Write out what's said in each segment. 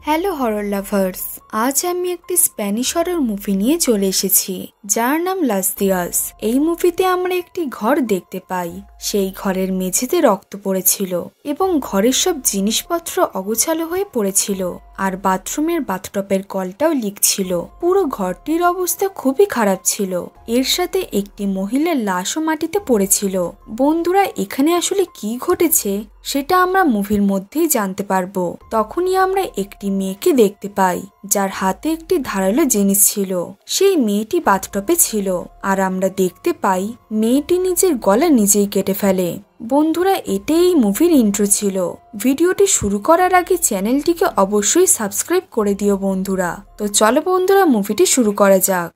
Hello horror lovers, আজ আমি একটি স্প্যানিশ হরর মুভি নিয়ে চলে এসেছি যার নাম লাস দিয়াস। এই মুভিতে আমরা একটি ঘর দেখতে পাই। সেই ঘরের মেঝেতে রক্ত পড়েছিল এবং ঘরের সব জিনিসপত্র অগোছালো হয়ে পড়েছিল, আর বাথরুমের বাথটপের কলটাও লিক ছিল। পুরো ঘরটির অবস্থা খুবই খারাপ ছিল। এর সাথে একটি মহিলার লাশও মাটিতে পড়েছিল। বন্ধুরা, এখানে আসলে কি ঘটেছে সেটা আমরা মুভির মধ্যেই জানতে পারবো। তখনই আমরা একটি মেয়েকে দেখতে পাই যার হাতে একটি ধারালো জিনিস ছিল। সেই মেয়েটি বাথটপে ছিল, আর আমরা দেখতে পাই মেয়েটি নিজের গলা নিজেই কেটে ফেলে। বন্ধুরা, এটাই এই মুভির ইন্ট্রো ছিল। ভিডিওটি শুরু করার আগে চ্যানেলটিকে অবশ্যই সাবস্ক্রাইব করে দিও বন্ধুরা। তো চলো বন্ধুরা, মুভিটি শুরু করা যাক।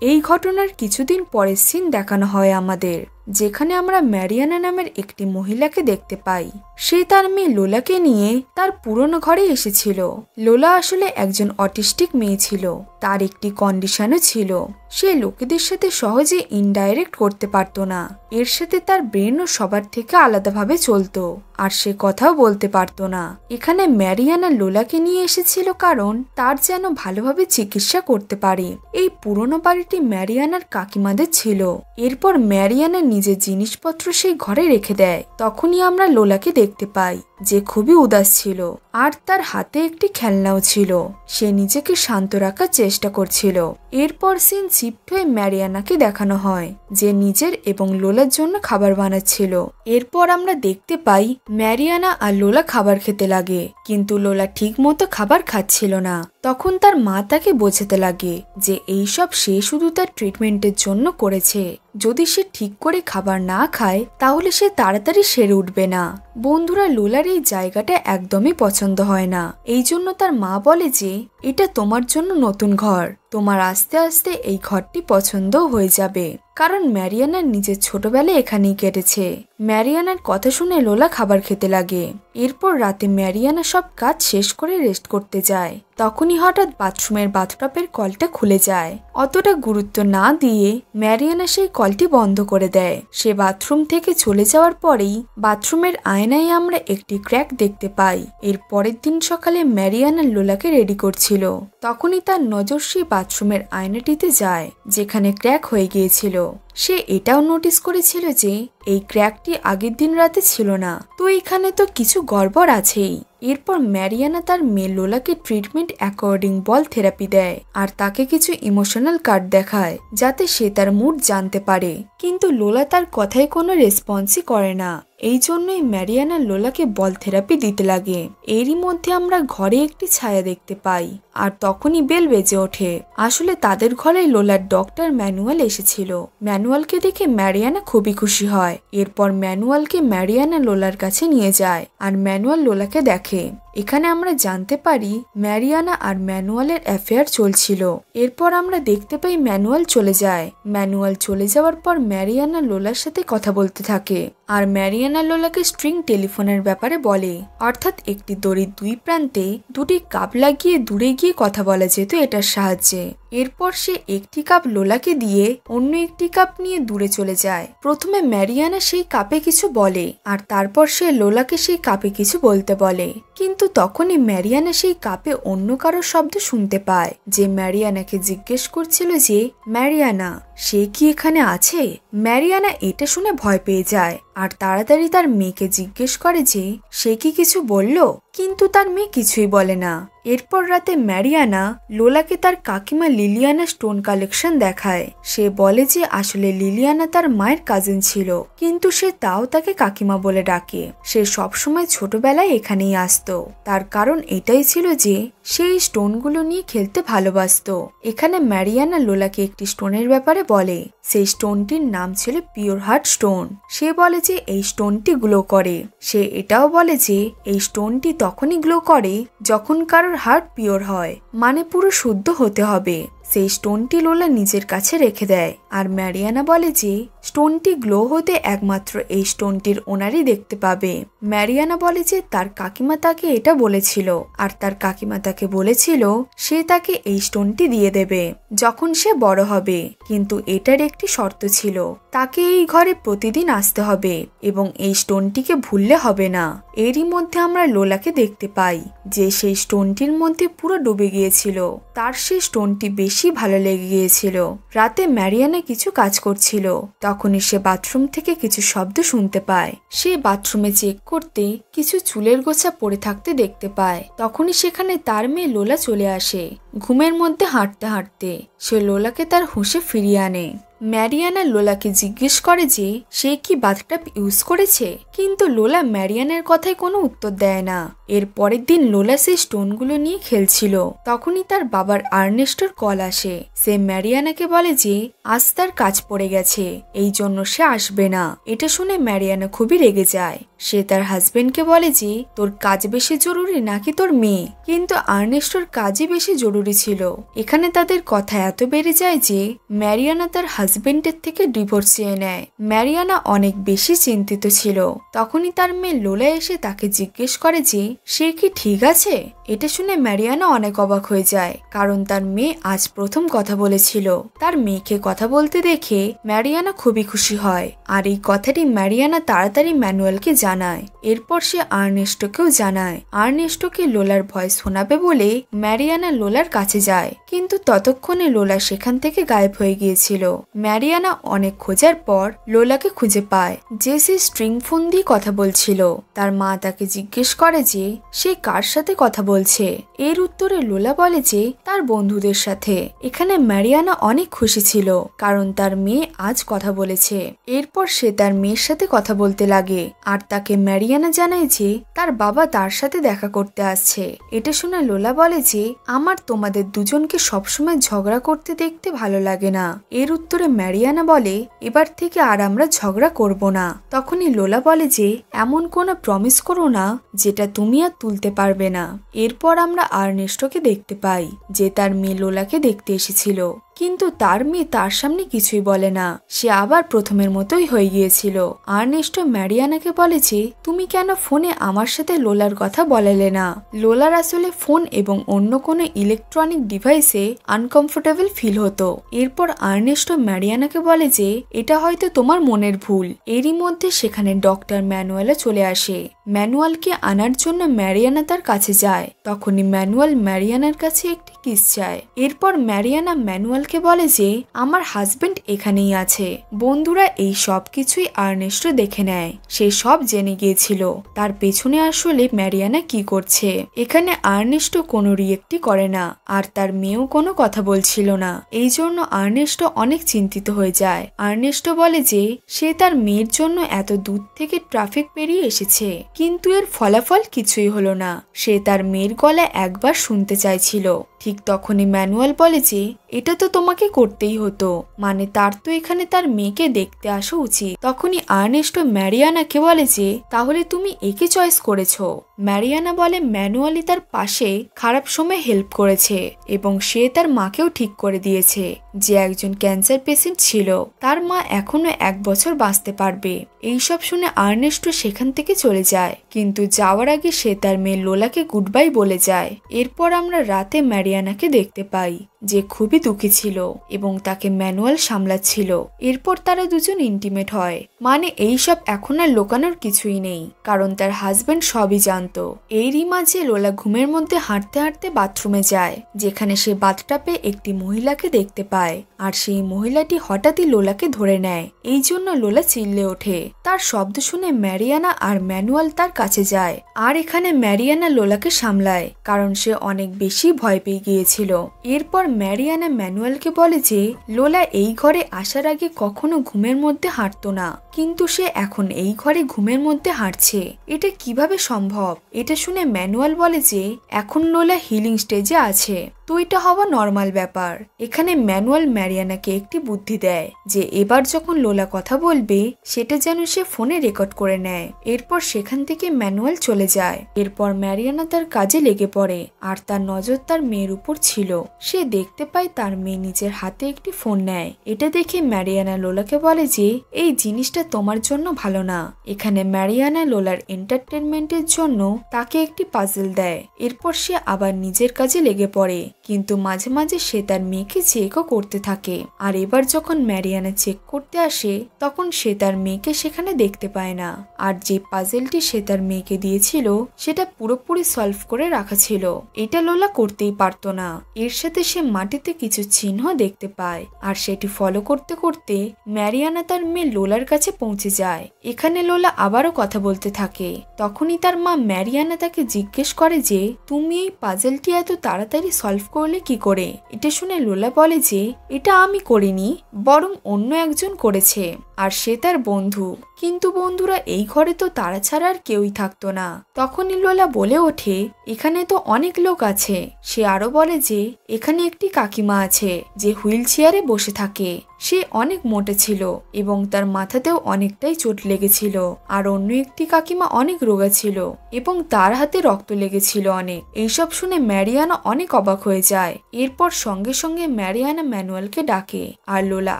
এই ঘটনার কিছুদিন পরের সিন দেখানো হয় আমাদের, যেখানে আমরা ম্যারিয়ানা নামের একটি মহিলাকে দেখতে পাই। সে তার মেয়ে লোলাকে নিয়ে তার পুরনো ঘরে এসেছিল। লোলা আসলে একজন অটিস্টিক মেয়ে ছিল। তার একটি কন্ডিশনও ছিল, সে লোকেদের সাথে সহজে ইনডাইরেক্ট করতে পারত না। এর সাথে তার ব্রেনও সবার থেকে আলাদাভাবে চলতো, আর সে কথাও বলতে পারত না। এখানে ম্যারিয়ানা লোলাকে নিয়ে এসেছিল কারণ তার যেন ভালোভাবে চিকিৎসা করতে পারে। এই পুরনো বাড়িটি ম্যারিয়ানার কাকিমাদের ছিল। এরপর ম্যারিয়ানা নিজের জিনিসপত্র সেই ঘরে রেখে দেয়। তখনই আমরা লোলাকে দেখতে পাই, যে খুবই উদাস ছিল, আর তার হাতে একটি খেলনাও ছিল। সে নিজেকে শান্ত রাখার চেষ্টা করছিল। এরপর সিন শিফট হয়ে ম্যারিয়ানাকে দেখানো হয়, যে নিজের এবং লোলার জন্য খাবার বানাচ্ছিল। এরপর আমরা দেখতে পাই ম্যারিয়ানা আর লোলা খাবার খেতে লাগে, কিন্তু লোলা ঠিক মতো খাবার খাচ্ছিল না। তখন তার মা তাকে বোঝাতে লাগে যে এইসব সে শুধু তার ট্রিটমেন্টের জন্য করেছে। যদি সে ঠিক করে খাবার না খায় তাহলে সে তাড়াতাড়ি সেরে উঠবে না। বন্ধুরা, লোলার এই জায়গাটা একদমই পছন্দ হয় না। এই জন্য তার মা বলে যে এটা তোমার জন্য নতুন ঘর, তোমার আস্তে আস্তে এই ঘরটি পছন্দও হয়ে যাবে, কারণ ম্যারিয়ানার নিজের ছোটবেলায় এখানেই কেটেছে। ম্যারিয়ানার কথা শুনে লোলা খাবার খেতে লাগে। এরপর রাতে ম্যারিয়ানা সব কাজ শেষ করে রেস্ট করতে যায়। তখনই হঠাৎ বাথরুমের বাথটপের কলটা খুলে যায়। অতটা গুরুত্ব না দিয়ে ম্যারিয়ানা সেই কলটি বন্ধ করে দেয়। সে বাথরুম থেকে চলে যাওয়ার পরেই বাথরুমের আয়নায় আমরা একটি ক্র্যাক দেখতে পাই। এর পরের দিন সকালে ম্যারিয়ানা লোলাকে রেডি করছিল। তখনই তার নজর সেই বাথরুমের আয়নাটিতে যায়, যেখানে ক্র্যাক হয়ে গিয়েছিল। সে এটাও নোটিস করেছিল যে এই ক্র্যাকটি আগের দিন রাতে ছিল না, তো এখানে তো কিছু গড়বড় আছেই। এরপর ম্যারিয়ানা তার মেয়ে লোলাকে ট্রিটমেন্ট অ্যাকর্ডিং বল থেরাপি দেয়, আর তাকে কিছু ইমোশনাল কার্ড দেখায় যাতে সে তার মুড জানতে পারে। কিন্তু লোলা তার কথায় কোনো রেসপন্সই করে না। এই জন্যই ম্যারিয়ানা লোলাকে বল থেরাপি দিতে লাগে। এরই মধ্যে আমরা ঘরে একটি ছায়া দেখতে পাই, আর তখনই বেল বেজে ওঠে। আসলে তাদের ঘরে লোলার ডক্টর ম্যানুয়াল এসেছিল। ম্যানুয়ালকে দেখে ম্যারিয়ানা খুবই খুশি হয়। এরপর ম্যানুয়ালকে ম্যারিয়ানা লোলার কাছে নিয়ে যায়, আর ম্যানুয়াল লোলাকে দেখে। এখানে আমরা জানতে পারি ম্যারিয়ানা আর ম্যানুয়ালের অ্যাফেয়ার চলছিল। এরপর আমরা দেখতে পাই ম্যানুয়াল চলে যায়। ম্যানুয়াল চলে যাওয়ার পর ম্যারিয়ানা লোলার সাথে কথা বলতে থাকে, আর ম্যারিয়ানা লোলাকে স্ট্রিং টেলিফোনের ব্যাপারে বলে, অর্থাৎ একটি দড়ির দুই প্রান্তে দুটি কাপ লাগিয়ে দূরে গিয়ে কথা বলা যেত এটার সাহায্যে। এরপর সে একটি কাপ লোলাকে দিয়ে অন্য একটি কাপ নিয়ে দূরে চলে যায়। প্রথমে ম্যারিয়ানা সেই কাপে কিছু বলে, আর তারপর সে লোলাকে সেই কাপে কিছু বলতে বলে। কিন্তু তখনই ম্যারিয়ানা সেই কাপে অন্য কারো শব্দ শুনতে পায়, যে ম্যারিয়ানাকে জিজ্ঞেস করছিল যে ম্যারিয়ানা, সে কি এখানে আছে? ম্যারিয়ানা এটা শুনে ভয় পেয়ে যায়, আর তাড়াতাড়ি তার মেয়েকে জিজ্ঞেস করে যে সে কি কিছু বলল, কিন্তু তার মেয়ে কিছুই বলে না। এরপর রাতে ম্যারিয়ানা লোলাকে তার কাকিমা লিলিয়ানা স্টোন কালেকশন দেখায়। সে বলে যে আসলে লিলিয়ানা তার মায়ের কাজিন ছিল, কিন্তু সে তাও তাকে কাকিমা বলে ডাকে। সে সবসময় ছোটবেলায় এখানেই আসতো। তার কারণ এটাই ছিল যে সেই স্টোনগুলো নিয়ে খেলতে ভালোবাসতো। এখানে ম্যারিয়ানা লোলাকে একটি স্টোনের ব্যাপারে বলে। সেই স্টোনটির নাম ছিল পিওর হার্ট স্টোন। সে বলে যে এই স্টোনটি গ্লো করে। সে এটাও বলে যে এই স্টোনটি তখনই গ্লো করে যখন কারোর হার্ট পিওর হয়, মানে পুরো শুদ্ধ হতে হবে। সেই স্টোনটি লোলা নিজের কাছে রেখে দেয়। আর ম্যারিয়ানা বলে যে স্টোনটি গ্লো হতে একমাত্র এই স্টোনটির ওনারই দেখতে পাবে। ম্যারিয়ানা বলে যে তার কাকিমা তাকে এটা বলেছিল, আর তার কাকিমা তাকে বলেছিল সে তাকে এই স্টোনটি দিয়ে দেবে যখন সে বড় হবে, কিন্তু এটার একটি শর্ত ছিল, তাকে এই ঘরে প্রতিদিন আসতে হবে এবং এই স্টোনটিকে ভুললে হবে না। এরই মধ্যে আমরা লোলাকে দেখতে পাই যে সেই স্টোনটির মধ্যে পুরো ডুবে গিয়েছিল। তার সেই স্টোনটি বেশি ভালো লেগে গিয়েছিল। রাতে ম্যারিয়ানা কিছু কাজ করছিল, তখনই সে বাথরুম থেকে কিছু শব্দ শুনতে পায়। সে বাথরুমে চেক করতে কিছু চুলের গোছা পড়ে থাকতে দেখতে পায়। তখনই সেখানে তার মেয়ে লোলা চলে আসে। ঘুমের মধ্যে হাঁটতে হাঁটতে সে লোলাকে তার হুঁশে ফিরিয়ে আনে। ম্যারিয়ানা লোলাকে জিজ্ঞেস করে যে সে কি বাথটাব ইউজ করেছে, কিন্তু লোলা ম্যারিয়ানার কথায় কোনো উত্তর দেয় না। এর পরের দিন লোলা সেই স্টোনগুলো নিয়ে খেলছিল, তখনই তার বাবার আর্নেস্টোর কল আসে। সে ম্যারিয়ানাকে বলে যে আজ তার কাজ পড়ে গেছে, এই জন্য সে আসবে না। এটা শুনে ম্যারিয়ানা খুবই রেগে যায়। সে তার হাজবেন্ডকে বলে যে তোর কাজ বেশি জরুরি নাকি তোর মেয়ে, কিন্তু আর্নেস্টোর কাজই বেশি জরুরি ছিল। এখানে তাদের কথা এত বেড়ে যায় যে ম্যারিয়ানা তার হাজবেন্ডের থেকে ডিভোর্স চেয়ে নেয়। ম্যারিয়ানা অনেক বেশি চিন্তিত ছিল। তখনই তার মেয়ে লোলা এসে তাকে জিজ্ঞেস করে যে সে কি ঠিক আছে। এটা শুনে ম্যারিয়ানা অনেক অবাক হয়ে যায়, কারণ তার মেয়ে আজ প্রথম কথা বলেছিল। তার মেয়েকে কথা বলতে দেখে ম্যারিয়ানা খুবই খুশি হয়, আর এই কথাটি ম্যারিয়ানা তাড়াতাড়ি ম্যানুয়ালকে জানায়। এরপর সে আর্নেস্টোকেও জানায়। আর্নেস্টোকে লোলার ভয়েস শোনাবে বলে ম্যারিয়ানা লোলার কাছে যায়, কিন্তু ততক্ষণে লোলা সেখান থেকে গায়েব হয়ে গিয়েছিল। ম্যারিয়ানা অনেক খোঁজার পর লোলাকে খুঁজে পায়, যে সে স্ট্রিং ফোন দিয়ে কথা বলছিল। তার মা তাকে জিজ্ঞেস করে যে সে কার সাথে কথা বলছে। এর উত্তরে লোলা বলে যে তার বন্ধুদের সাথে। এখানে ম্যারিয়ানা অনেক খুশি ছিল, কারণ তার মেয়ে আজ কথা বলেছে। এরপর সে তার মেয়ের সাথে কথা বলতে লাগে, আর তাকে ম্যারিয়ানা জানায় যে তার বাবা তার সাথে দেখা করতে আসছে। এটা শুনে লোলা বলে যে আমার তোমাদের দুজনকে সবসময় ঝগড়া করতে দেখতে ভালো লাগে না। এর উত্তরে ম্যারিয়ানা বলে এবার থেকে আর আমরা ঝগড়া করব না। তখনই লোলা বলে যে এমন কোনো প্রমিস করো না যেটা তুমি আর তুলতে পারবে না। এরপর আমরা আর্নেস্টোকে দেখতে পাই, যে তার মেয়ে লোলাকে দেখতে এসেছিল, কিন্তু তার মেয়ে তার সামনে কিছুই বলে না। সে আবার প্রথমের মতোই হয়ে গিয়েছিল। আর্নেস্টো ম্যারিয়ানাকে বলে যে তুমি কেন ফোনে আমার সাথে লোলার কথা বলালে না। লোলার আসলে ফোন এবং অন্য কোনো ইলেকট্রনিক ডিভাইসে আনকমফোর্টেবল ফিল হতো। এরপর আর্নেস্টো ম্যারিয়ানাকে বলে যে এটা হয়তো তোমার মনের ভুল। এরই মধ্যে সেখানে ডক্টর ম্যানুয়ালও চলে আসে। ম্যানুয়ালকে আনার জন্য ম্যারিয়ানা তার কাছে যায়। তখনই ম্যানুয়াল ম্যারিয়ানার কাছে একটি কিস চায়। এরপর ম্যারিয়ানা ম্যানুয়ালকে বলে যে আমার হাজবেন্ড এখানেই আছে। বন্ধুরা এই সব কিছুই আর্নেস্টো দেখে নেয়। সে সব জেনে গিয়েছিল তার পেছনে আসলে ম্যারিয়ানা কি করছে। এখানে আর্নেস্টো কোনো রিয়েক্টই করে না, আর তার মেয়েও কোনো কথা বলছিল না। এই জন্য আর্নেস্টো অনেক চিন্তিত হয়ে যায়। আর্নেস্টো বলে যে সে তার মেয়ের জন্য এত দূর থেকে ট্রাফিক পেরিয়ে এসেছে, কিন্তু এর ফলাফল কিছুই হলো না। সে তার মেয়ের গলা একবার শুনতে চাইছিল। ঠিক তখনই ম্যানুয়াল বলে যে এটা তো তোমাকে করতেই হতো, মানে তার তো এখানে তার মেয়েকে দেখতে আসা উচিত। তখনই আর্নেস্টো ম্যারিয়ানাকে বলে যে তাহলে তুমি একে চয়েস করেছো। ম্যারিয়ানা বলে ম্যানুয়ালি তার পাশে খারাপ সময় হেল্প করেছে এবং সে তার মাকেও ঠিক করে দিয়েছে, যে একজন ক্যান্সার পেশেন্ট ছিল। তার মা এখনো 1 বছর বাঁচতে পারবে। এইসব শুনে আর্নেস্টো সেখান থেকে চলে যায়, কিন্তু যাওয়ার আগে সে তার মেয়ে লোলাকে গুড বাই বলে যায়। এরপর আমরা রাতে ম্যারিয়ানাকে দেখতে পাই, যে খুবই দুঃখী ছিল এবং তাকে ম্যানুয়াল সামলাচ্ছিল। এরপর তারা দুজন ইন্টিমেট হয়। মানে এইসব এখন আর লোকানোর কিছুই নেই, কারণ তার হাজবেন্ড সবই জানতো। এরই মাঝে লোলা ঘুমের মধ্যে হাঁটতে হাঁটতে বাথরুমে যায়, যেখানে সে বাথটাবে একটি মহিলাকে দেখতে পায়, আর সেই মহিলাটি হঠাৎই লোলাকে ধরে নেয়। এই জন্য লোলা চিল্লে ওঠে। তার শব্দ শুনে ম্যারিয়ানা আর ম্যানুয়াল তার কাছে যায়, আর এখানে ম্যারিয়ানা লোলাকে সামলায়, কারণ সে অনেক বেশি ভয় পেয়ে গিয়েছিল। এরপর ম্যারিয়ানা ম্যানুয়ালকে বলে যে লোলা এই ঘরে আসার আগে কখনো ঘুমের মধ্যে হাঁটতো না, কিন্তু সে এখন এই ঘরে ঘুমের মধ্যে হাঁটছে। এটা কিভাবে সম্ভব? এটা শুনে ম্যানুয়াল বলে যে এখন লোলা হিলিং স্টেজে আছে, তো এটা হওয়া নর্মাল ব্যাপার। এখানে ম্যানুয়াল ম্যারিয়ানাকে একটি বুদ্ধি দেয় যে এবার যখন লোলা কথা বলবে সেটা যেন সে ফোনে রেকর্ড করে নেয়। এরপর সেখান থেকে ম্যানুয়াল চলে যায়। এরপর ম্যারিয়ানা তার কাজে লেগে পড়ে আর তার নজর তার মেয়ের উপর ছিল। সে দেখতে পায় তার মেয়ে নিজের হাতে একটি ফোন নেয়। এটা দেখে ম্যারিয়ানা লোলাকে বলে যে এই জিনিসটা তোমার জন্য ভালো না। এখানে ম্যারিয়ানা লোলার এন্টারটেনমেন্টের জন্য তাকে একটি পাজল দেয়। এরপর সে আবার নিজের কাজে লেগে পড়ে, কিন্তু মাঝে মাঝে সে তার মেয়েকে চেকও করতে থাকে। আর এবার যখন ম্যারিয়ানা চেক করতে আসে তখন সে তার মেয়েকে সেখানে দেখতে পায় না। আর যে পাজলটি সে তার মেয়েকে দিয়েছিল সেটা পুরোপুরি সলভ করে রাখা ছিল। এটা লোলা করতেই পারতো না। এর সাথে সে মাটিতে কিছু চিহ্ন দেখতে পায় আর সেটি ফলো করতে করতে ম্যারিয়ানা তার মেয়ে লোলার কাছে পৌঁছে যায়। এখানে লোলা আবারও কথা বলতে থাকে। তখনই তার মা ম্যারিয়ানা তাকে জিজ্ঞেস করে যে তুমি এই পাজলটি এত তাড়াতাড়ি সলভ করলে কি করে। এটা শুনে লোলা বলে যে এটা আমি করিনি, বরং অন্য একজন করেছে, আর সে তার বন্ধু। কিন্তু বন্ধুরা এই ঘরে তো তারা ছাড়া আর কেউই থাকতো না। তখনই লোলা বলে ওঠে এখানে তো অনেক লোক আছে। সে আরো বলে যে এখানে একটি কাকিমা আছে যে হুইল চেয়ারে বসে থাকে। সে অনেক মোটে ছিল এবং তার মাথাতেও অনেকটাই চোট লেগেছিল। আর অন্য একটি কাকিমা অনেক রোগা ছিল এবং তার হাতে রক্ত লেগেছিল অনেক। এইসব শুনে ম্যারিয়ানা অনেক অবাক হয়ে যায়। এরপর সঙ্গে সঙ্গে ম্যারিয়ানা ম্যানুয়ালকে ডাকে আর লোলা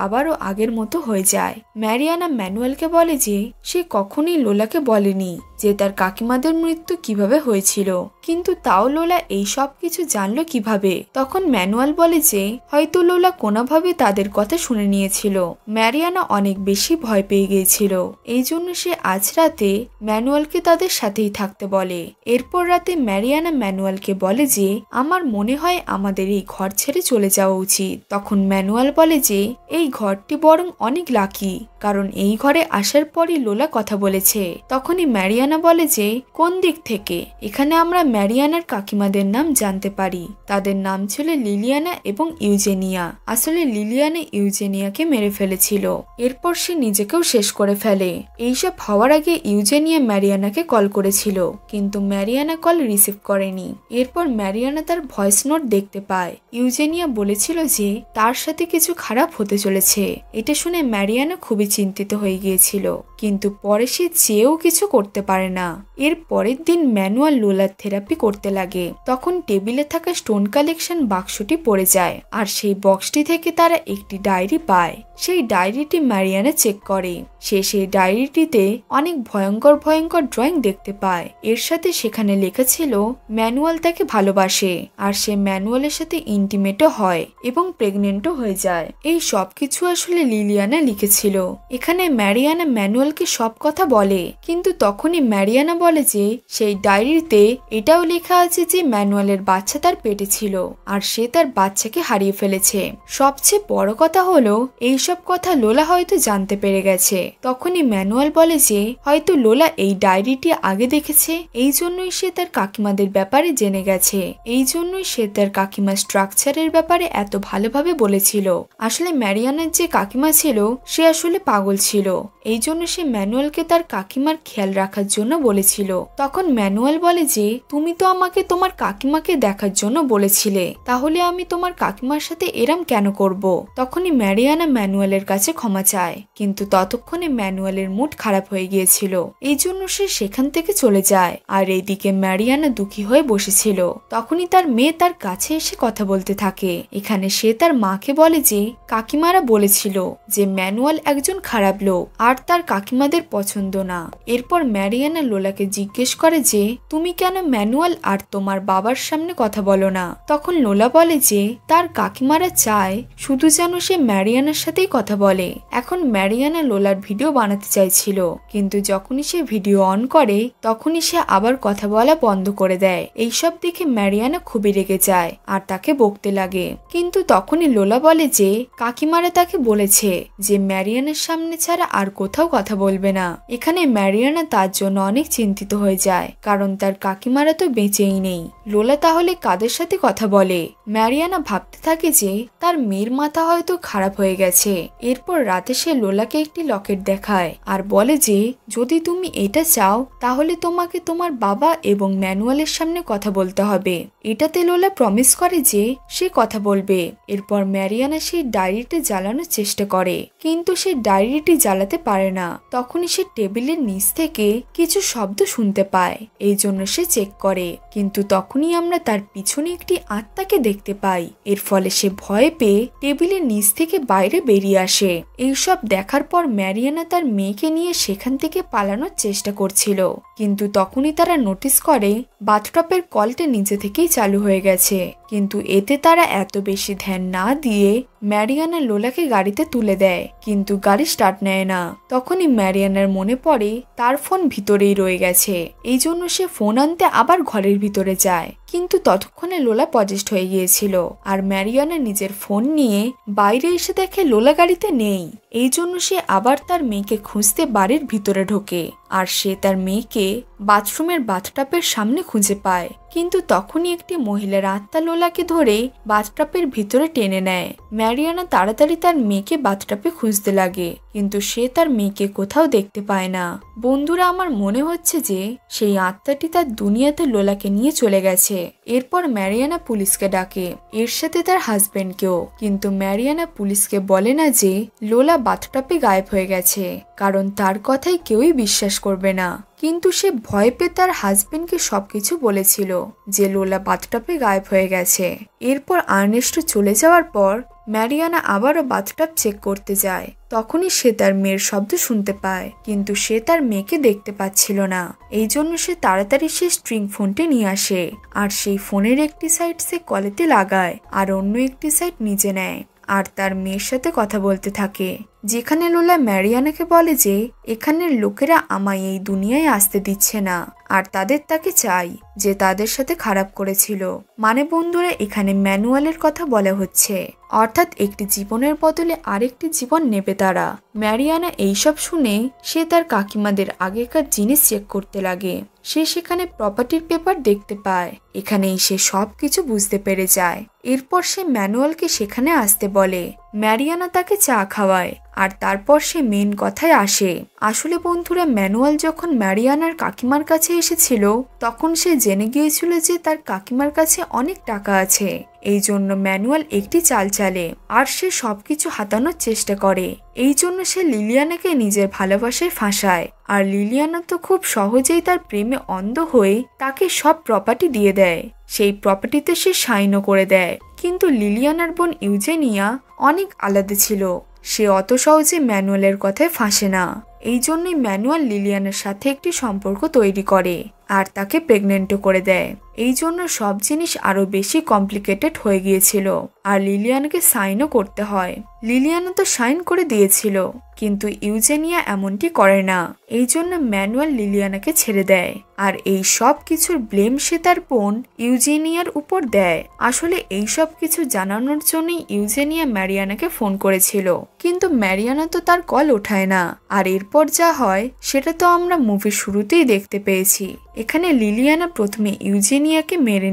আবারও আগের মতো হয়ে যায়। ম্যারিয়ানা ম্যানুয়ালকে বলে যে সে কখনোই লোলাকে বলেনি যে তার কাকিমাদের মৃত্যু কিভাবে হয়েছিল, কিন্তু তাও লোলা এই সব কিছু জানলো কিভাবে। তখন ম্যানুয়াল বলে যে হয়তো লোলা কোনোভাবে তাদের কথা শুনে নিয়েছিল। ম্যারিয়ানা অনেক বেশি ভয় পেয়ে গিয়েছিল, এই জন্য সে আজ রাতে ম্যানুয়ালকে তাদের সাথেই থাকতে বলে। এরপর রাতে ম্যারিয়ানা ম্যানুয়ালকে বলে যে আমার মনে হয় আমাদের এই ঘর ছেড়ে চলে যাওয়া উচিত। তখন ম্যানুয়াল বলে যে এই ঘরটি বরং অনেক লাকি, কারণ এই ঘরে আসার পরই লোলা কথা বলেছে। তখনই ম্যারিয়ানা বলে যে কোন দিক থেকে। এখানে আমরা ম্যারিয়ানার কাকিমাদের নাম জানতে পারি। তাদের নাম ছিল লিলিয়ানা এবং ইউজেনিয়া। আসলে লিলিয়ানা ইউজেনিয়াকে মেরে ফেলেছিল। এরপর সে নিজেকেও শেষ করে ফেলে। এইসব হওয়ার আগে ইউজেনিয়া ম্যারিয়ানাকে কল করেছিল, কিন্তু ম্যারিয়ানা কল রিসিভ করেনি। এরপর ম্যারিয়ানা তার ভয়েস নোট দেখতে পায়। ইউজেনিয়া বলেছিল যে তার সাথে কিছু খারাপ হতে চলেছে। এটা শুনে ম্যারিয়ানা খুবই চিন্তিত হয়ে গিয়েছিল, কিন্তু পরে সে চেয়েও কিছু করতে পারে না। এর পরের দিন ম্যানুয়াল লোলার থেরাপি করতে লাগে। তখন টেবিলে থাকা স্টোন কালেকশন বাক্সটি পড়ে যায় আর সেই বক্সটি থেকে তারা একটি ডায়েরি পায়। সেই ডায়েরিটি ম্যারিয়ানা চেক করে। সে সেই ডায়েরিটিতে অনেক ভয়ঙ্কর ভয়ঙ্কর ড্রয়িং দেখতে পায়। এর সাথে সেখানে লেখা ছিল ম্যানুয়াল তাকে ভালোবাসে আর সে ম্যানুয়ালের সাথে ইন্টিমেটও হয় এবং প্রেগনেন্টও হয়ে যায়। এই সবকিছু আসলে লিলিয়ানা লিখেছিল। এখানে ম্যারিয়ানা ম্যানুয়ালকে সব কথা বলে, কিন্তু তখনই ম্যারিয়ানা বলে যে সেই ডায়েরিতে এটাও লেখা আছে যে ম্যানুয়ালের বাচ্চা তার পেটে ছিল আর সে তার বাচ্চাকে হারিয়ে ফেলেছে। সবচেয়ে বড় কথা হলো এইসব কথা লোলা হয়তো জানতে পেরে গেছে। তখনই ম্যানুয়াল বলে যে হয়তো লোলা এই ডায়েরিটি আগে দেখেছে, এই জন্যই সে তার কাকিমাদের ব্যাপারে জেনে গেছে। এই জন্যই সে তার কাকিমা স্ট্রাকচারের ব্যাপারে এত ভালোভাবে বলেছিল। আসলে ম্যারিয়ানার যে কাকিমা ছিল সে আসলে পাগল ছিল, এই জন্য সে ম্যানুয়ালকে তার কাকিমার খেয়াল রাখার জন্য বলেছিল। তখন ম্যানুয়াল বলে যে তুমি তো আমাকে তোমার কাকিমাকে দেখার জন্য বলেছিলে, তাহলে আমি তোমার কাকিমার সাথে এরম কেন করব। তখনই ম্যারিয়ানা ম্যানুয়ালের কাছে ক্ষমা চায়, কিন্তু ততক্ষণে ম্যানুয়ালের মুড খারাপ হয়ে গিয়েছিল, এই জন্য সে সেখান থেকে চলে যায়। আর এইদিকে ম্যারিয়ানা দুঃখী হয়ে বসেছিল। তখনই তার মেয়ে তার কাছে এসে কথা বলতে থাকে। এখানে সে তার মাকে বলে যে কাকিমারা বলেছিল যে ম্যানুয়াল একজন খারাপ লোক আর তার কাকিমাদের পছন্দ না। এরপর ম্যারিয়ানা লোলাকে জিজ্ঞেস করে যে তুমি কেন ম্যানুয়াল আর তোমার বাবার সামনে কথা বলো না। তখন লোলা বলে যে তার কাকিমারা চায় শুধু যেন সে ম্যারিয়ানার সাথেই কথা বলে। এখন ম্যারিয়ানা লোলার ভিডিও বানাতে চাইছিল, কিন্তু যখনই সে ভিডিও অন করে তখনই সে আবার কথা বলা বন্ধ করে দেয়। এইসব দেখে ম্যারিয়ানা খুবই রেগে যায় আর তাকে বকতে লাগে। কিন্তু তখনই লোলা বলে যে কাকিমারা তাকে বলেছে যে ম্যারিয়ানার সামনে ছাড়া আর কোথাও কথা বলবে না। এখানে ম্যারিয়ানা তার জন্য অনেক চিন্তিত হয়ে যায়, কারণ তার কাকিমারা তো বেঁচেই নেই। লোলা তাহলে কাদের সাথে কথা বলে। ম্যারিয়ানা ভাবতে থাকে যে তার মেয়ের মাথা হয়তো খারাপ হয়ে গেছে। এরপর রাতে সে লোলাকে একটি লকেট দেখায় আর বলে যে যদি তুমি এটা চাও তাহলে তোমাকে তোমার বাবা এবং ম্যানুয়ালের সামনে কথা বলতে হবে। এটাতে লোলা প্রমিস করে যে সে কথা বলবে। এরপর ম্যারিয়ানা সেই ডায়েরিটি জ্বালানোর চেষ্টা করে, কিন্তু সে ডায়েরিটি জ্বালাতে পারে না। তখনই সে টেবিলের নিচ থেকে কিছু শব্দ শুনতে পায়, এই জন্য সে চেক করে, কিন্তু তখনই আমরা তার পিছনে একটি আত্মাকে দেখতে পাই। এর ফলে সে ভয় পেয়ে টেবিলের নিচ থেকে বাইরে বেরিয়ে আসে। এইসব দেখার পর ম্যারিয়ানা তার মেয়েকে নিয়ে সেখান থেকে পালানোর চেষ্টা করছিল, কিন্তু তখনই তারা নোটিস করে বাথটবের কলটা নিজে থেকেই চালু হয়ে গেছে। কিন্তু এতে তারা এত বেশি ধ্যান না দিয়ে ম্যারিয়ানা লোলাকে গাড়িতে তুলে দেয়, কিন্তু গাড়ি স্টার্ট নেয় না। তখনই ম্যারিয়ানার মনে পড়ে তার ফোন ভিতরেই রয়ে গেছে, এই জন্য সে ফোন আনতে আবার ঘরের ভিতরে যায়, কিন্তু ততক্ষণে লোলা পজেস্ট হয়ে গিয়েছিল। আর ম্যারিয়ানা নিজের ফোন নিয়ে বাইরে এসে দেখে লোলা গাড়িতে নেই, এই জন্য সে আবার তার মেয়েকে খুঁজতে বাড়ির ভিতরে ঢোকে। আর সে তার মেয়েকে বাথরুমের বাথটাবের সামনে খুঁজে পায়, কিন্তু তখনই একটি মহিলার আত্মা লোলাকে ধরে বাথটাবের ভিতরে টেনে নেয়। ম্যারিয়ানা তাড়াতাড়ি তার মেয়েকে বাথটাবে খুঁজতে লাগে, কিন্তু সে তার মেয়েকে কোথাও দেখতে পায় না। বন্ধুরা, আমার মনে হচ্ছে যে সেই আত্মাটি তার দুনিয়াতে লোলাকে নিয়ে চলে গেছে। এরপর ম্যারিয়ানা পুলিশকে ডাকে, এর সাথে তার হাজবেন্ডকেও, কিন্তু ম্যারিয়ানা পুলিশকে বলে না যে লোলা বাথটাবে গায়েব হয়ে গেছে, কারণ তার কথাই কেউই বিশ্বাস করবে না। কিন্তু সে ভয় পেয়ে তার হাজবেন্ডকে সবকিছু বলেছিল যে লোলা বাথটাবে গায়েব হয়ে গেছে। এরপর আর্নেস্টো চলে যাওয়ার পর ম্যারিয়ানা আবারও বাথটাব চেক করতে যায়। তখনই সে তার মেয়ের শব্দ শুনতে পায়, কিন্তু সে তার মেয়েকে দেখতে পাচ্ছিল না, এই জন্য সে তাড়াতাড়ি সে স্ট্রিং ফোনটি নিয়ে আসে। আর সেই ফোনের একটি সাইড সে কলেতে লাগায় আর অন্য একটি সাইড নিজে নেয়, আর তার মেয়ের সাথে কথা বলতে থাকে। যেখানে লোলা ম্যারিয়ানাকে বলে যে এখানের লোকেরা আমায় এই দুনিয়ায় আসতে দিচ্ছে না, আর তাকে চাই যে তাদের সাথে খারাপ করেছিল। মানে বন্ধুরা, এখানে ম্যানুয়ালের কথা বলা হচ্ছে, অর্থাৎ একটি জীবনের বদলে আরেকটি জীবন নেবে তারা। ম্যারিয়ানা এইসব শুনে সে তার কাকিমাদের আগেকার জিনিস চেক করতে লাগে। সে সেখানে প্রপার্টির পেপার দেখতে পায়, এখানেই সে সবকিছু বুঝতে পেরে যায়। এরপর সে ম্যানুয়ালকে সেখানে আসতে বলে। ম্যারিয়ানা তাকে চা খাওয়ায়, আর তারপর সে মেন কথায় আসে। আসলে বন্ধুরা, ম্যানুয়াল যখন ম্যারিয়ানার কাকিমার কাছে এসেছিল তখন সে জেনে গিয়েছিল যে তার কাকিমার কাছে অনেক টাকা আছে, এই জন্য ম্যানুয়াল একটি চাল চালে আর সে সবকিছু হাতানোর চেষ্টা করে। এই জন্য সে লিলিয়ানাকে নিজের ভালোবাসায় ফাঁসায়, আর লিলিয়ানা তো খুব সহজেই তার প্রেমে অন্ধ হয়ে তাকে সব প্রপার্টি দিয়ে দেয়। সেই প্রপার্টিতে সে সাইনও করে দেয়, কিন্তু লিলিয়ানার বোন ইউজেনিয়া অনেক আলাদা ছিল, সে অত সহজে ম্যানুয়ালের কথায় ফাঁসে না। এই জন্যই ম্যানুয়াল লিলিয়ানার সাথে একটি সম্পর্ক তৈরি করে আর তাকে প্রেগনেন্টও করে দেয়। এই জন্য সব জিনিস আরো বেশি কমপ্লিকেটেড হয়ে গিয়েছিল, আর লিলিয়ানাকে সাইনও করতে হয়। লিলিয়ানা তো সাইন করে দিয়েছিল, কিন্তু ইউজেনিয়া এমনটি করে না, এই জন্য ম্যানুয়াল লিলিয়ানাকে ছেড়ে দেয়। আর এই সব কিছুর ব্লেম সে তার বোন ইউজেনিয়ার উপর দেয়। আসলে এই সব কিছু জানানোর জন্যই ইউজেনিয়া ম্যারিয়ানাকে ফোন করেছিল, কিন্তু ম্যারিয়ানা তো তার কল ওঠায় না। আর এরপর যা হয় সেটা তো আমরা মুভির শুরুতেই দেখতে পেয়েছি। এখানে লিলিয়ানা প্রথমে ইউজেনিয়াকে মেরে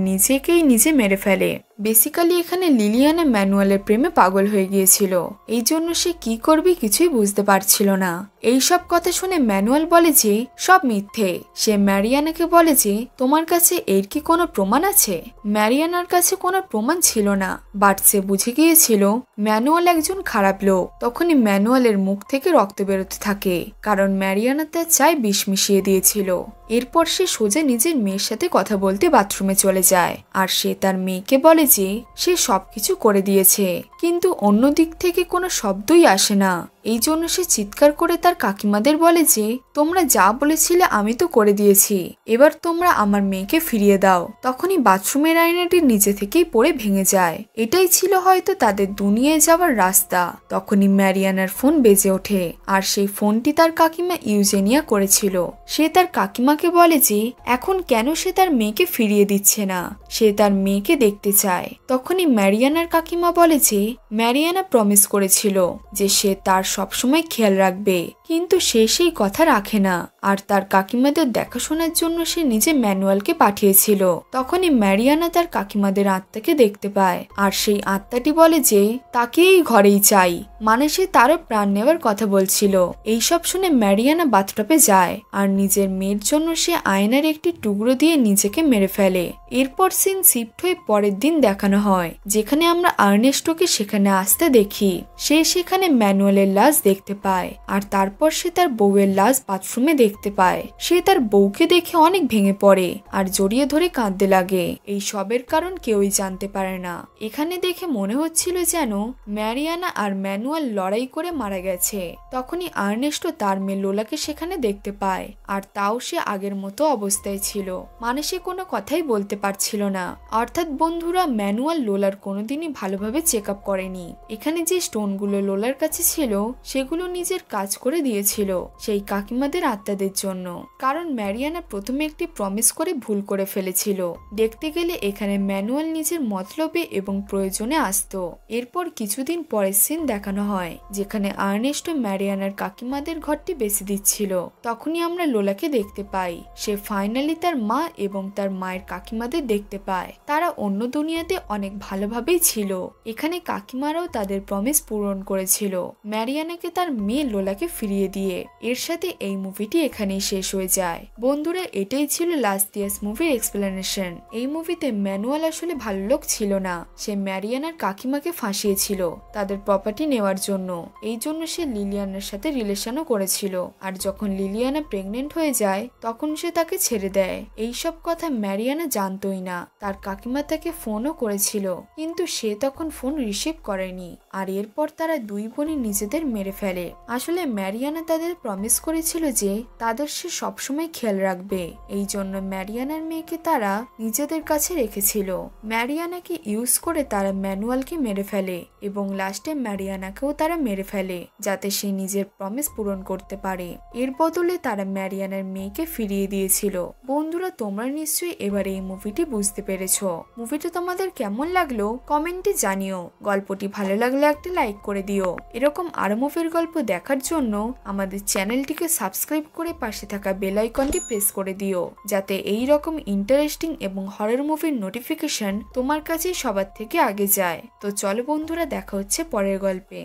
নিজে মেরে ফেলে। বেসিক্যালি এখানে লিলিয়ানা ম্যানুয়ালের প্রেমে পাগল হয়ে গিয়েছিল, এই জন্য সে কি করবে কিছুই বুঝতে পারছিল না। এই সব কথা শুনে ম্যানুয়াল বলে যে সব মিথ্যে। সে ম্যারিয়ানাকে বলে যে তোমার কাছে এর কি কোনো প্রমাণ আছে? ম্যারিয়ানার কাছে কোনো প্রমাণ ছিল না, বাট সে বুঝে গিয়েছিল ম্যানুয়াল একজন খারাপ লোক। তখনই ম্যানুয়ালের মুখ থেকে রক্ত বেরোতে থাকে, কারণ ম্যারিয়ানা তার চায় বিষ মিশিয়ে দিয়েছিল। এরপর সে সোজা নিজের মেয়ের সাথে কথা বলতে বাথরুমে চলে যায়, আর সে তার মেয়েকে বলে যে সে সবকিছু করে দিয়েছে, কিন্তু অন্য দিক থেকে কোনো শব্দই আসে না। এই জন্য সে চিৎকার করে তার কাকিমাদের বলে যে তোমরা যা বলেছিলে আমি তো করে দিয়েছি, এবার তোমরা আমার মেয়েকে ফিরিয়ে দাও। তখনই বাথরুমের আয়নাটি নিজে থেকেই পড়ে ভেঙে যায়। এটাই ছিল হয়তো তাদের দুনিয়ায় যাওয়ার রাস্তা। তখনই ম্যারিয়ানার ফোন বেজে ওঠে, আর সেই ফোনটি তার কাকিমা ইউজেনিয়া করেছিল। সে তার কাকিমাকে বলে যে এখন কেন সে তার মেয়েকে ফিরিয়ে দিচ্ছে না, সে তার মেয়েকে দেখতে চায়। তখনই ম্যারিয়ানার কাকিমা বলে যে ম্যারিয়ানা প্রমিস করেছিল যে সে তার সবসময় খেয়াল রাখবে, কিন্তু সে সেই কথা রাখে না। আর তার কাকিমাদের দেখাশোনার জন্য সে নিজে ম্যানুয়ালকে পাঠিয়েছিল। তখনই ম্যারিয়ানা তার কাকিমাদের আত্মাকে দেখতে পায়, আর সেই আত্মাটি বলে যে তাকে এই ঘরেই চাই, মানে সে তারও প্রাণ নেওয়ার কথা বলছিল। এইসব শুনে ম্যারিয়ানা বাথটবে যায় আর নিজের মেয়ের জন্য সে আয়নার একটি টুকরো দিয়ে নিজেকে মেরে ফেলে। এরপর সিন শিফট হয়ে পরের দিন দেখানো হয়, যেখানে আমরা আর্নেস্টোকে সেখানে আসতে দেখি। সে সেখানে ম্যানুয়ালের লাশ দেখতে পায়, আর তারপর সে তার বউয়ের লাশ বাথরুমে দেখতে পায়। সে তার বউকে দেখে অনেক ভেঙে পড়ে আর জড়িয়ে ধরে কাঁদতে লাগে। এই সবের কারণ কেউই জানতে পারে না। এখানে দেখে মনে হচ্ছিল যেন ম্যারিয়ানা আর ম্যানুয়াল লড়াই করে মারা গেছে। তখনই আর্নেস্টো তার মেয়ে লোলাকে সেখানে দেখতে পায়, আর তাও সে আগের মতো অবস্থায় ছিল, মানে সে কোনো কথাই বলতে পারছিল না। অর্থাৎ বন্ধুরা, ম্যানুয়াল লোলার কোনোদিনই ভালোভাবে চেক আপ করেনি। এখানে যে স্টোনগুলো লোলার কাছে ছিল সেগুলো নিজের কাজ করে দিয়েছিল সেই কাকিমাদের আত্মাদের জন্য, কারণ ম্যারিয়ানা প্রথমে একটি প্রমিস করে ভুল করে ফেলেছিল। দেখতে গেলে এখানে ম্যানুয়াল নিজের মতলবে এবং প্রয়োজনে আসতো। এরপর কিছুদিন পরের সিন দেখানো হয়, যেখানে আর্নেস্টো ম্যারিয়ানার কাকিমাদের ঘরটি বেছে দিচ্ছিল। তখনই আমরা লোলাকে দেখতে পাই। সে ফাইনালি তার মা এবং তার মায়ের কাকিমাদের দেখতে পায়। তারা অন্য দুনিয়াতে অনেক ভালোভাবেই ছিল। এখানে কাকিমারাও তাদের প্রমিস পূরণ করেছিল, ম্যারিয়ানাকে তার মেয়ে লোলাকে ফিরিয়ে দিয়ে। এর সাথে এই মুভিটি এখানেই শেষ হয়ে যায়। বন্ধুরা, এটাই ছিল লাস্ট ইয়ার্স মুভির এক্সপ্লেনেশন। এই মুভিতে ম্যানুয়াল আসলে ভালো লোক ছিল না। সে ম্যারিয়ানার কাকিমাকে ফাঁসিয়েছিল তাদের প্রপার্টি নেওয়ার জন্য। এই জন্য সে লিলিয়ানার সাথে রিলেশনও করেছিল। আর যখন লিলিয়ানা প্রেগনেন্ট হয়ে যায় তখন সে তাকে ছেড়ে দেয়। এইসব কথা ম্যারিয়ানা জানতোই না। তার কাকিমা তাকে ফোনও করেছিল, কিন্তু সে তখন ফোন রিসিভ করেনি। আর এরপর তারা দুই বোনই নিজেদের মেরে ফেলে। আসলে ম্যারিয়ানা তাদের প্রমিস করেছিল যে তাদের সে সবসময় খেয়াল রাখবে। এই জন্য ম্যারিয়ানার মেয়েকে তারা নিজেদের কাছে রেখেছিল। ম্যারিয়ানাকে ইউজ করে তারা ম্যানুয়ালকে মেরে ফেলে এবং লাস্টে ম্যারিয়ানাকেও তারা মেরে ফেলে, যাতে সে নিজের প্রমিস পূরণ করতে পারে। এর বদলে তারা ম্যারিয়ানার মেয়েকে ফিরিয়ে দিয়েছিল। বন্ধুরা, তোমরা নিশ্চয়ই এবার এই মুভিটি বুঝতে পেরেছো। মুভিটা তোমাদের কেমন লাগলো কমেন্টে জানিও। গল্পটি ভালো লাগলে একটা লাইক করে দিও। এরকম আরো মুভির গল্প দেখার জন্য আমাদের চ্যানেলটিকে সাবস্ক্রাইব করে পাশে থাকা বেল আইকনটি প্রেস করে দিও, যাতে এই রকম ইন্টারেস্টিং এবং হরর মুভির নোটিফিকেশন তোমার কাছে সবার থেকে আগে যায়। তো চলো বন্ধুরা, দেখা হচ্ছে পরের গল্পে।